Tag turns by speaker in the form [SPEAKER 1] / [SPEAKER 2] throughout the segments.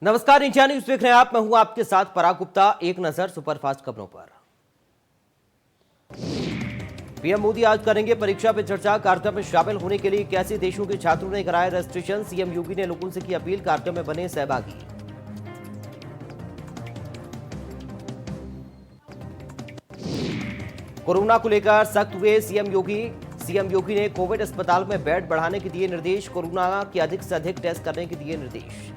[SPEAKER 1] नमस्कार, India news देख रहे हैं आप। मैं हूं आपके साथ पराग गुप्ता। एक नजर सुपरफास्ट खबरों पर। पीएम मोदी आज करेंगे परीक्षा पे चर्चा। कार्यक्रम में शामिल होने के लिए 81 देशों के छात्रों ने कराए रजिस्ट्रेशन। सीएम योगी ने लोगों से की अपील, कार्यक्रम में बने सहभागी। कोरोना को लेकर सख्त हुए सीएम योगी। सीएम योगी ने कोविड अस्पताल में बेड बढ़ाने के दिए निर्देश। कोरोना के अधिक से अधिक टेस्ट करने के दिए निर्देश।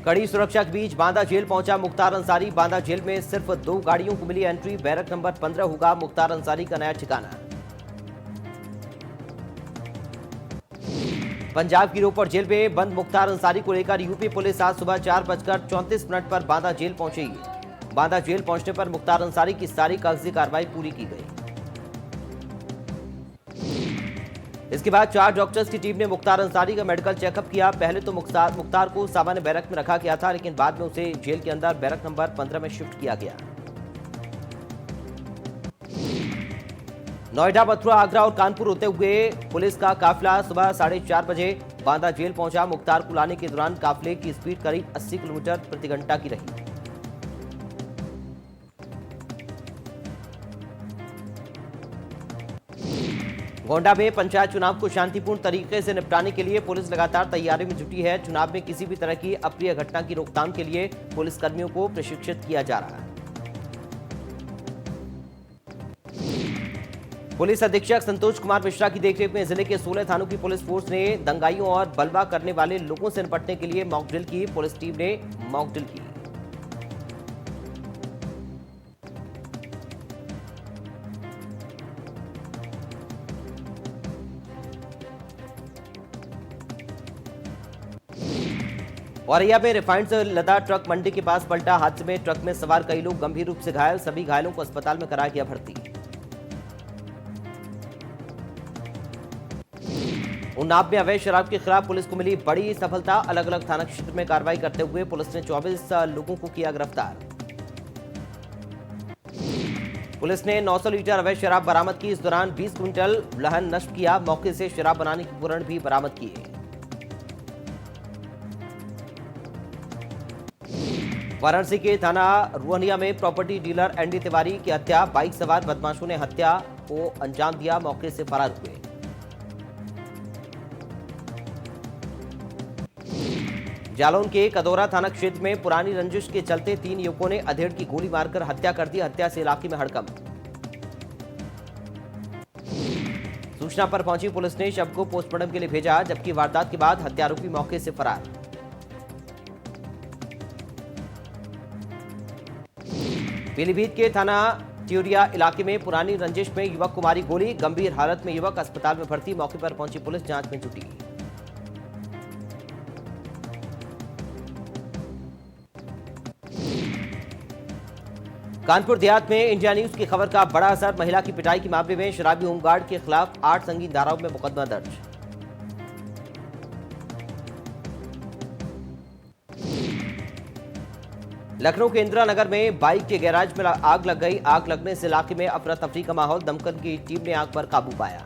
[SPEAKER 1] कड़ी सुरक्षा के बीच बांदा जेल पहुंचा मुख्तार अंसारी। बांदा जेल में सिर्फ 2 गाड़ियों को मिली एंट्री। बैरक नंबर 15 होगा मुख्तार अंसारी का नया ठिकाना। पंजाब की रोपड़ जेल में बंद मुख्तार अंसारी को लेकर यूपी पुलिस आज सुबह 4:34 पर बांदा जेल पहुंची। बांदा जेल पहुंचने पर मुख्तार अंसारी की सारी कागजी कार्रवाई पूरी की गई। इसके बाद 4 डॉक्टर्स की टीम ने मुख्तार अंसारी का मेडिकल चेकअप किया। पहले तो मुख्तार को सामान्य बैरक में रखा गया था, लेकिन बाद में उसे जेल के अंदर बैरक नंबर 15 में शिफ्ट किया गया। नोएडा, मथुरा, आगरा और कानपुर होते हुए पुलिस का काफिला सुबह 4:30 बजे बांदा जेल पहुंचा। मुख्तार को लाने के दौरान काफिले की स्पीड करीब 80 किलोमीटर प्रति घंटा की रही। गोंडा में पंचायत चुनाव को शांतिपूर्ण तरीके से निपटाने के लिए पुलिस लगातार तैयारी में जुटी है। चुनाव में किसी भी तरह की अप्रिय घटना की रोकथाम के लिए पुलिसकर्मियों को प्रशिक्षित किया जा रहा है। पुलिस अधीक्षक संतोष कुमार मिश्रा की देखरेख में जिले के 16 थानों की पुलिस फोर्स ने दंगाइयों और बलवा करने वाले लोगों से निपटने के लिए मॉक ड्रिल की। पुलिस टीम ने मॉक ड्रिल की। औरैया में रिफाइंड से लदा ट्रक मंडी के पास पलटा। हादसे में ट्रक में सवार कई लोग गंभीर रूप से घायल। सभी घायलों को अस्पताल में कराया गया भर्ती। उन्नाव में अवैध शराब के खिलाफ पुलिस को मिली बड़ी सफलता। अलग अलग थाना क्षेत्र में कार्रवाई करते हुए पुलिस ने 24 लोगों को किया गिरफ्तार। पुलिस ने 900 लीटर अवैध शराब बरामद की। इस दौरान 20 क्विंटल लहन नष्ट किया। मौके से शराब बनाने के उपकरण भी बरामद किए। वाराणसी के थाना रुहनिया में प्रॉपर्टी डीलर एनडी तिवारी की हत्या। बाइक सवार बदमाशों ने हत्या को अंजाम दिया, मौके से फरार हुए। जालौन के कदौरा थाना क्षेत्र में पुरानी रंजिश के चलते 3 युवकों ने अधेड़ की गोली मारकर हत्या कर दी। हत्या से इलाके में हड़कंप। सूचना पर पहुंची पुलिस ने शव को पोस्टमार्टम के लिए भेजा, जबकि वारदात के बाद हत्यारोपी मौके से फरार। पीलीभीत के थाना ट्यूरिया इलाके में पुरानी रंजिश में युवक को मारी गोली। गंभीर हालत में युवक अस्पताल में भर्ती। मौके पर पहुंची पुलिस जांच में जुटी। कानपुर देहात में इंडिया न्यूज की खबर का बड़ा असर। महिला की पिटाई के मामले में शराबी होमगार्ड के खिलाफ 8 संगीन धाराओं में मुकदमा दर्ज। लखनऊ के इंदिरा नगर में बाइक के गैराज में आग लग गई। आग लगने से इलाके में अफरा तफरी का माहौल। दमकल की टीम ने आग पर काबू पाया।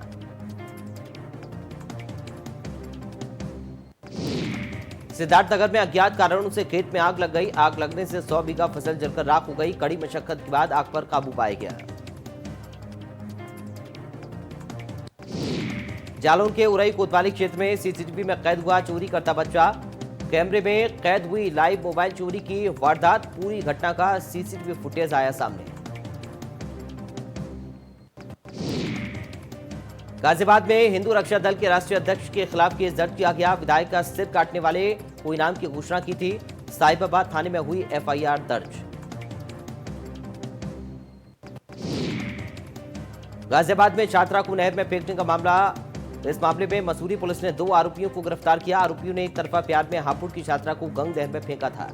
[SPEAKER 1] सिद्धार्थनगर में अज्ञात कारणों से खेत में आग लग गई। आग लगने से 100 बीघा फसल जलकर राख हो गई। कड़ी मशक्कत के बाद आग पर काबू पाया गया। जालौन के उरई कोतवाली क्षेत्र में सीसीटीवी में कैद हुआ चोरी करता बच्चा। कैमरे में कैद हुई लाइव मोबाइल चोरी की वारदात। पूरी घटना का सीसीटीवी फुटेज आया सामने। गाजियाबाद में हिंदू रक्षा दल के राष्ट्रीय अध्यक्ष के खिलाफ केस दर्ज किया गया। विधायक का सिर काटने वाले को इनाम की घोषणा की थी। साहिबाबाद थाने में हुई एफआईआर दर्ज। गाजियाबाद में छात्रा को नहर में फेंकने का मामला। इस मामले में मसूरी पुलिस ने 2 आरोपियों को गिरफ्तार किया। आरोपियों ने एक तरफा प्यार में हापुड़ की छात्रा को गंग नहर में फेंका था।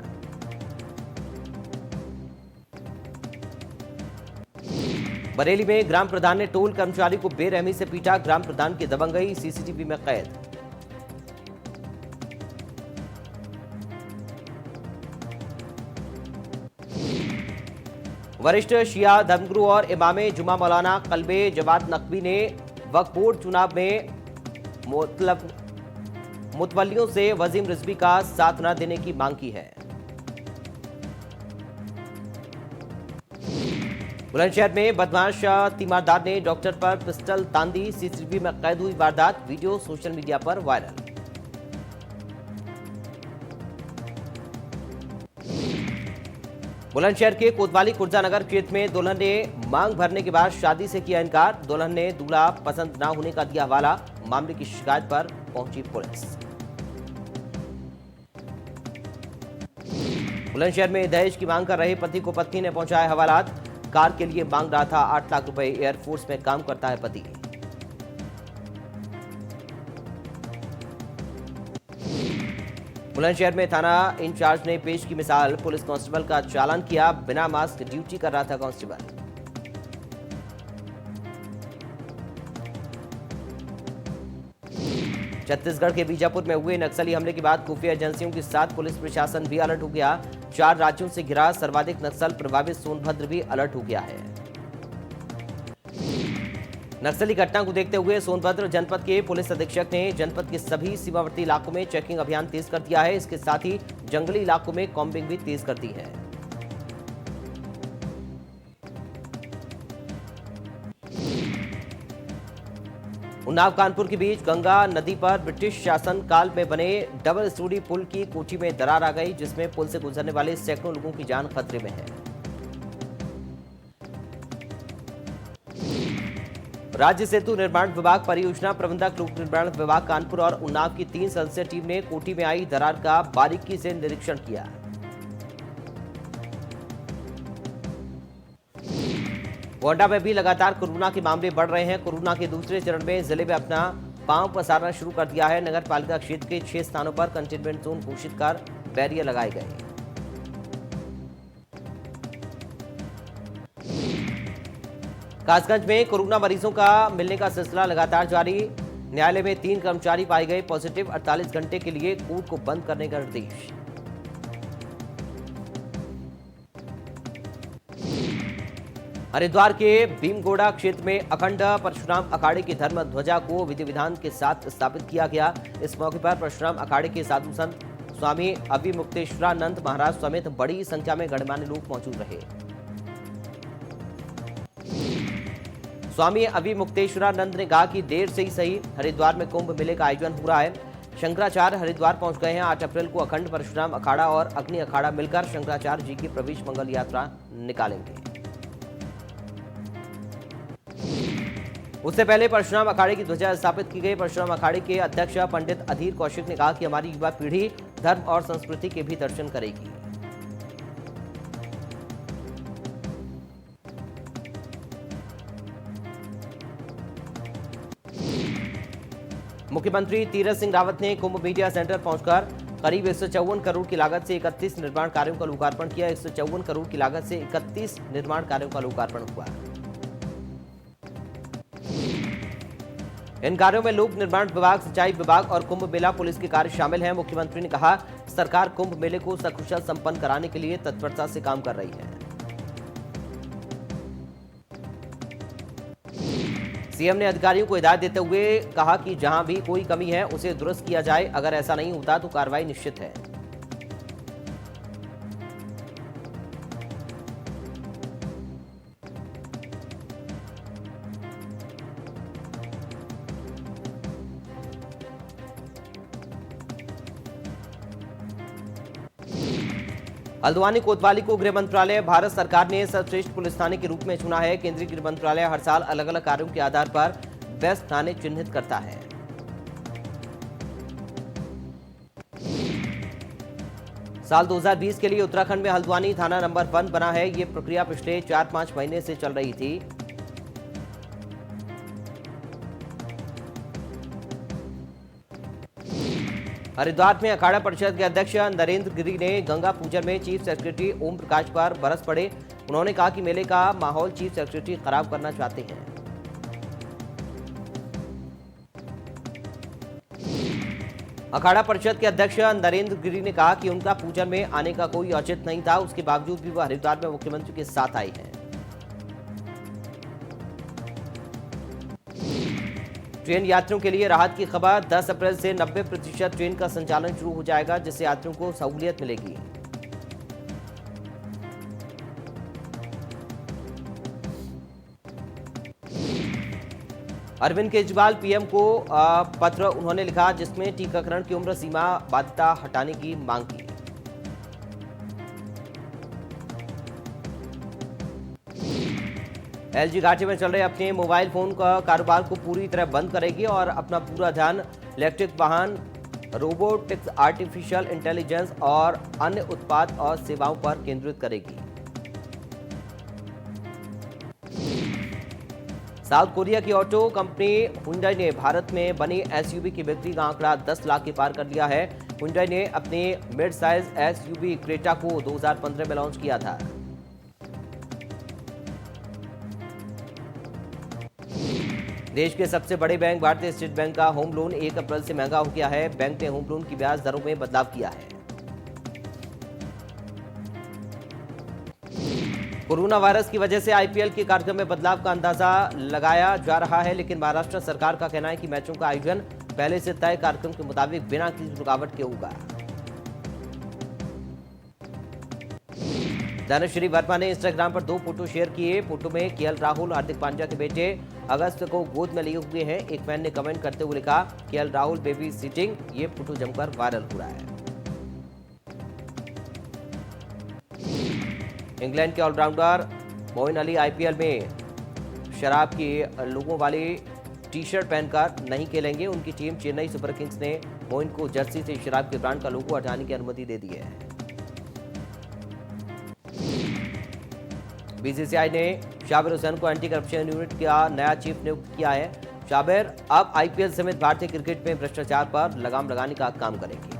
[SPEAKER 1] बरेली में ग्राम प्रधान ने टोल कर्मचारी को बेरहमी से पीटा। ग्राम प्रधान की दबंगई सीसीटीवी में कैद। वरिष्ठ शिया धर्मगुरु और इमामे जुमा मौलाना कल्बे जवाद नकवी ने वक्फ बोर्ड चुनाव में मुतवल्लियों से वजीम रिजवी का साथ न देने की मांग की है। बुलंदशहर में बदमाश तीमारदार ने डॉक्टर पर पिस्टल तान दी। सीसीटीवी में कैद हुई वारदात, वीडियो सोशल मीडिया पर वायरल। बुलंदशहर के कोतवाली कुर्जा नगर क्षेत्र में दुल्हन ने मांग भरने के बाद शादी से किया इनकार। दुल्हन ने दूल्हा पसंद न होने का दिया हवाला। मामले की शिकायत पर पहुंची पुलिस। बुलंदशहर में दहेज की मांग कर रहे पति को पत्नी ने पहुंचाए हवालात। कार के लिए मांग रहा था 8 लाख रुपए। एयरफोर्स में काम करता है पति। बुलंदशहर में थाना इंचार्ज ने पेश की मिसाल। पुलिस कांस्टेबल का चालान किया। बिना मास्क ड्यूटी कर रहा था कांस्टेबल। छत्तीसगढ़ के बीजापुर में हुए नक्सली हमले के बाद खुफिया एजेंसियों के साथ पुलिस प्रशासन भी अलर्ट हो गया। 4 राज्यों से घिरा सर्वाधिक नक्सल प्रभावित सोनभद्र भी अलर्ट हो गया है। नक्सली घटना को देखते हुए सोनभद्र जनपद के पुलिस अधीक्षक ने जनपद के सभी सीमावर्ती इलाकों में चेकिंग अभियान तेज कर दिया है। इसके साथ ही जंगली इलाकों में कॉम्बिंग भी तेज कर दी है। उन्नाव कानपुर के बीच गंगा नदी पर ब्रिटिश शासन काल में बने डबल स्टोरी पुल की कोठी में दरार आ गई, जिसमें पुल से गुजरने वाले सैकड़ों लोगों की जान खतरे में है। राज्य सेतु निर्माण विभाग परियोजना प्रबंधक लोक निर्माण विभाग कानपुर और उन्नाव की 3 सदस्यीय टीम ने कोठी में आई दरार का बारीकी से निरीक्षण किया। गोंडा में भी लगातार कोरोना के मामले बढ़ रहे हैं। कोरोना के दूसरे चरण में जिले में अपना पांव पसारना शुरू कर दिया है। नगर पालिका क्षेत्र के 6 स्थानों पर कंटेनमेंट जोन घोषित कर बैरियर लगाए गए। कासगंज में कोरोना मरीजों का मिलने का सिलसिला लगातार जारी। न्यायालय में 3 कर्मचारी पाए गए पॉजिटिव। 48 घंटे के लिए कोर्ट को बंद करने का निर्देश। हरिद्वार के भीमगोड़ा क्षेत्र में अखंड परशुराम अखाड़े की धर्म ध्वजा को विधि विधान के साथ स्थापित किया गया। इस मौके पर परशुराम अखाड़े के साधु संत स्वामी अभिमुक्तेश्वरानंद महाराज समेत बड़ी संख्या में गणमान्य लोग मौजूद रहे। स्वामी अभिमुक्तेश्वरानंद ने कहा कि देर से ही सही हरिद्वार में कुंभ मेले का आयोजन हो रहा है। शंकराचार्य हरिद्वार पहुंच गए हैं। 8 अप्रैल को अखंड परशुराम अखाड़ा और अग्नि अखाड़ा मिलकर शंकराचार्य जी की प्रवेश मंगल यात्रा निकालेंगे। उससे पहले परशुराम अखाड़े की ध्वजा स्थापित की गई। परशुराम अखाड़े के अध्यक्ष पंडित अधीर कौशिक ने कहा कि हमारी युवा पीढ़ी धर्म और संस्कृति के भी दर्शन करेगी। मुख्यमंत्री तीरथ सिंह रावत ने कुंभ मीडिया सेंटर पहुंचकर करीब 154 करोड़ की लागत से 31 निर्माण कार्यों का लोकार्पण किया। 154 करोड़ की लागत से 31 निर्माण कार्यों का लोकार्पण हुआ। इन कार्यों में लोक निर्माण विभाग, सिंचाई विभाग और कुंभ मेला पुलिस के कार्य शामिल हैं। मुख्यमंत्री ने कहा, सरकार कुंभ मेले को सकुशल संपन्न कराने के लिए तत्परता से काम कर रही है। सीएम ने अधिकारियों को हिदायत देते हुए कहा कि जहां भी कोई कमी है उसे दुरुस्त किया जाए। अगर ऐसा नहीं होता तो कार्रवाई निश्चित है। हल्द्वानी कोतवाली को गृह मंत्रालय भारत सरकार ने सर्वश्रेष्ठ पुलिस थाने के रूप में चुना है। केंद्रीय गृह मंत्रालय हर साल अलग अलग कार्यों के आधार पर बेस्ट थाने चिन्हित करता है। साल 2020 के लिए उत्तराखंड में हल्द्वानी थाना नंबर 1 बना है। ये प्रक्रिया पिछले 4-5 महीने से चल रही थी। हरिद्वार में अखाड़ा परिषद के अध्यक्ष नरेंद्र गिरी ने गंगा पूजन में चीफ सेक्रेटरी ओम प्रकाश पर बरस पड़े। उन्होंने कहा कि मेले का माहौल चीफ सेक्रेटरी खराब करना चाहते हैं। अखाड़ा परिषद के अध्यक्ष नरेंद्र गिरी ने कहा कि उनका पूजन में आने का कोई औचित्य नहीं था। उसके बावजूद भी वह हरिद्वार में मुख्यमंत्री के साथ आई हैं। ट्रेन यात्रियों के लिए राहत की खबर। 10 अप्रैल से 90% ट्रेन का संचालन शुरू हो जाएगा, जिससे यात्रियों को सहूलियत मिलेगी। अरविंद केजरीवाल पीएम को पत्र उन्होंने लिखा, जिसमें टीकाकरण की उम्र सीमा बाध्यता हटाने की मांग की। एलजी घाटी में चल रहे अपने मोबाइल फोन का कारोबार को पूरी तरह बंद करेगी और अपना पूरा ध्यान इलेक्ट्रिक वाहन, रोबोटिक्स, आर्टिफिशियल इंटेलिजेंस और अन्य उत्पाद और सेवाओं पर केंद्रित करेगी। साउथ कोरिया की ऑटो कंपनी हुंडई ने भारत में बनी एसयूवी की बिक्री का आंकड़ा 10 लाख के पार कर लिया है। हुंडई ने अपने मिड साइज एसयूवी क्रेटा को 2015 में लॉन्च किया था। देश के सबसे बड़े बैंक भारतीय स्टेट बैंक का होम लोन 1 अप्रैल से महंगा हो गया है। बैंक ने होम लोन की ब्याज दरों में बदलाव किया है। कोरोना वायरस की वजह से आईपीएल के कार्यक्रम में बदलाव का अंदाजा लगाया जा रहा है, लेकिन महाराष्ट्र सरकार का कहना है कि मैचों का आयोजन पहले से तय कार्यक्रम के मुताबिक बिना किसी रुकावट के होगा। धनश्री वर्मा ने इंस्टाग्राम पर 2 फोटो शेयर किए। फोटो में केएल राहुल हार्दिक पांड्या के बेटे अगस्त को गोद में लिए हुए हैं। एक फैन ने कमेंट करते हुए लिखा, केएल राहुल बेबी सिटिंग। ये फोटो जमकर वायरल हो रहा है। इंग्लैंड के ऑलराउंडर मोइन अली आईपीएल में शराब की लोगों वाली टी शर्ट पहनकर नहीं खेलेंगे। उनकी टीम चेन्नई सुपर किंग्स ने मोइन को जर्सी से शराब के ब्रांड का लोगो हटाने की अनुमति दे दी है। बीसीसीआई ने शाबिर हुसैन को एंटी करप्शन यूनिट का नया चीफ नियुक्त किया है। शाबिर अब आईपीएल समेत भारतीय क्रिकेट में भ्रष्टाचार पर लगाम लगाने का काम करेंगे।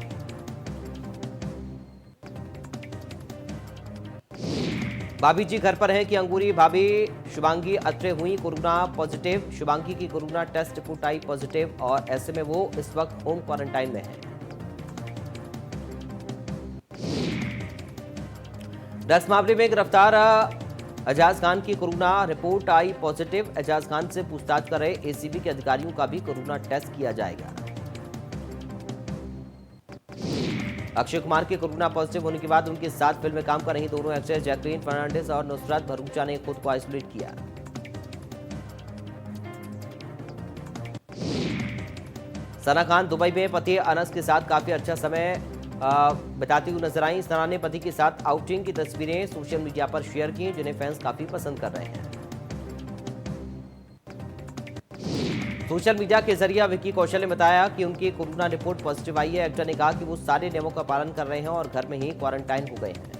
[SPEAKER 1] भाभी जी घर पर हैं कि अंगूरी भाभी शुभांगी अत्रे हुई कोरोना पॉजिटिव। शुभांगी की कोरोना टेस्ट रिपोर्ट आई पॉजिटिव और ऐसे में वो इस वक्त होम क्वारंटाइन में है। ड्रग्स मामले में गिरफ्तार एजाज खान की कोरोना रिपोर्ट आई पॉजिटिव। एजाज खान से पूछताछ कर रहे एसीबी के अधिकारियों का भी कोरोना टेस्ट किया जाएगा। अक्षय कुमार के कोरोना पॉजिटिव होने के बाद उनके साथ फिल्म में काम कर रही दोनों एक्ट्रेस जैकलीन फर्नांडिस और नुसरत भरूचा ने खुद को आइसोलेट किया। सना खान दुबई में पति अनस के साथ काफी अच्छा समय बिताती हुई नजर आई। सना ने पति के साथ आउटिंग की तस्वीरें सोशल मीडिया पर शेयर की, जिन्हें फैंस काफी पसंद कर रहे हैं। सोशल मीडिया के जरिए विक्की कौशल ने बताया कि उनकी कोरोना रिपोर्ट पॉजिटिव आई है। एक्टर ने कहा कि वो सारे नियमों का पालन कर रहे हैं और घर में ही क्वारंटाइन हो गए हैं।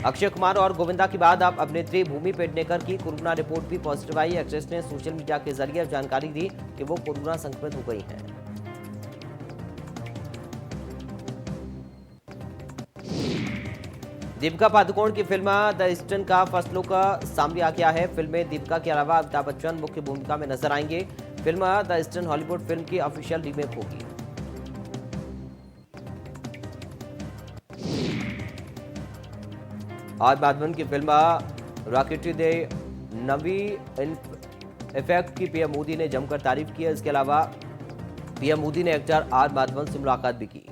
[SPEAKER 1] अक्षय कुमार और गोविंदा के बाद अब अभिनेत्री भूमि पेडनेकर की कोरोना रिपोर्ट भी पॉजिटिव आई। एक्ट्रेस ने सोशल मीडिया के जरिए जानकारी दी कि वो कोरोना संक्रमित हो गई हैं। दीपिका पादुकोण की फिल्म द ईस्टर्न का फर्स्ट लुक सामने आ गया है। फिल्म में दीपिका के अलावा अमिताभ बच्चन मुख्य भूमिका में नजर आएंगे। Film the eastern Hollywood film की ऑफिशियल रीमेक होगी। आज माधवन की फिल्म रॉकेटरी दे नवी इफेक्ट की पीएम मोदी ने जमकर तारीफ की है। इसके अलावा पीएम मोदी ने एक्टर आर माधवन से मुलाकात भी की।